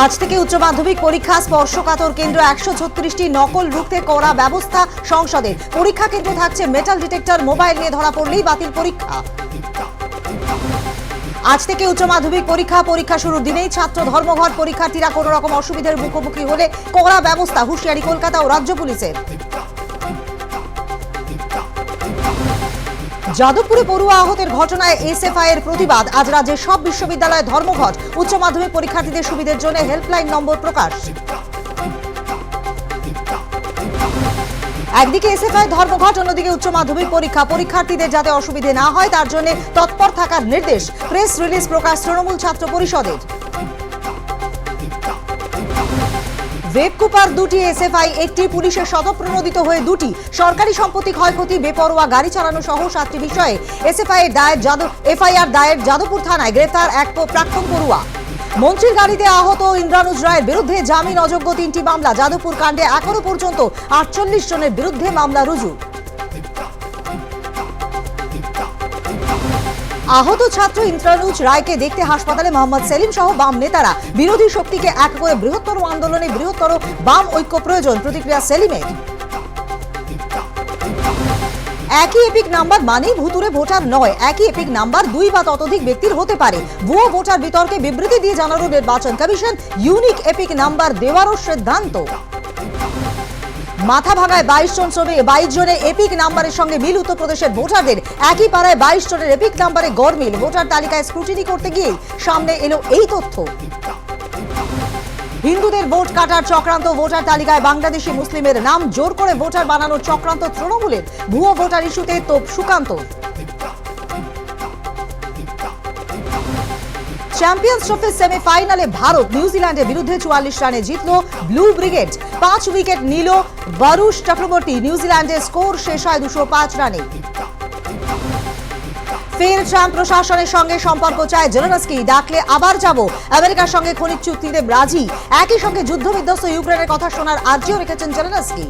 আজ থেকে উচ্চ মাধ্যমিক পরীক্ষা স্পর্শকাতর কেন্দ্র 136টি নকল রুখতে করা ব্যবস্থা সংসদের। পরীক্ষা কেন্দ্রে থাকছে মেটাল ডিটেক্টর, মোবাইল নিয়ে ধরা পড়লেই বাতিল পরীক্ষা। আজ থেকে উচ্চ মাধ্যমিক পরীক্ষা শুরুর দিনেই ছাত্র ধর্মঘট, পরীক্ষার্থীরা কোনো রকম অসুবিধার মুখোমুখি হলে কড়া ব্যবস্থা, হুঁশিয়ারি কলকাতা ও রাজ্য পুলিশের। যাদবপুরে পড়ুয়া আহতের ঘটনায় এসএফআই এর প্রতিবাদ। আজ রাজ্যের সব বিশ্ববিদ্যালয়ে ধর্মঘট, উচ্চ মাধ্যমিক পরীক্ষার্থীদের সুবিধার জন্য হেল্পলাইন নম্বর প্রকাশ। একদিকে এসএফআই ধর্মঘট, অন্যদিকে উচ্চ মাধ্যমিক পরীক্ষার্থীদের যাতে অসুবিধে না হয় তার জন্য তৎপর থাকার নির্দেশ। প্রেস রিলিজ প্রকাশ তৃণমূল ছাত্র পরিষদের। ওয়েবকুপার 2টি, এসএফআই 1টি, পুলিশের শতপ্রণোদিত হয়ে 2টি, সরকারি সম্পত্তি ক্ষয়ক্ষতি, বেপরোয়া গাড়ি চালানো সহ 7টি বিষয়ে এফআইআর দায়ের। যাদবপুর থানায় গ্রেফতার এক প্রাক্তন পড়ুয়া। মন্ত্রীর গাড়িতে আহত ইন্দ্রানুজ রায়ের বিরুদ্ধে জামিন অযোগ্য 3টি মামলা। যাদবপুর কাণ্ডে এখনো পর্যন্ত 48 জনের বিরুদ্ধে মামলা রুজু। আহত ছাত্র ইন্দ্রানুজ রায়কে দেখতে হাসপাতালে মোহাম্মদ সেলিম সহ বাম নেতারা। বিরোধী শক্তিকে এক করে বৃহত্তর আন্দোলনে বৃহত্তর বাম ঐক্য প্রয়োজন, প্রতিক্রিয়া সেলিমের। একই এপিক নাম্বার মানেই ভুতুরে ভোটার নয়। একই এপিক নাম্বার 2 বা ততোধিক ব্যক্তির হতে পারে। ভুয়ো ভোটার বিতর্কে বিবৃতি দিয়ে জানালো নির্বাচন কমিশন, ইউনিক এপিক নাম্বার দেওয়ারও সিদ্ধান্ত। মাথা ভাঙায় 22 জনের এপিক নাম্বারের সঙ্গে মিল। উত্তরপ্রদেশের ভোটারদের একই পাড়ায় 22 জনের এপিক নাম্বারে গড়মিল। ভোটার তালিকায় স্ক্রুটিনি করতে গিয়ে সামনে এলো এই তথ্য। হিন্দুদের ভোট কাটার চক্রান্ত, ভোটার তালিকায় বাংলাদেশি মুসলিমের নাম জোর করে ভোটার বানানোর চক্রান্ত তৃণমূলের। ভুয়ো ভোটার ইস্যুতে তোপ সুকান্ত। চ্যাম্পিয়ন্স ট্রফির সেমিফাইনালে ভারত নিউজিল্যান্ডের বিরুদ্ধে 44 রানে জিতল ব্লু ব্রিগেড। 5 উইকেট নিল বারুশ চক্রবর্তী। নিউজিল্যান্ডের স্কোর শেষ হয় 205 রানে। ফের ট্রাম্প প্রশাসনের সঙ্গে সম্পর্ক চায় জেলেনস্কি। ডাকলে আবার যাব। আমেরিকার সঙ্গে খনিজ চুক্তিতে রাজি। একই সঙ্গে যুদ্ধবিধ্বস্ত ইউক্রেনের কথা শোনার আর্জিও রেখেছেন জেলেনস্কি।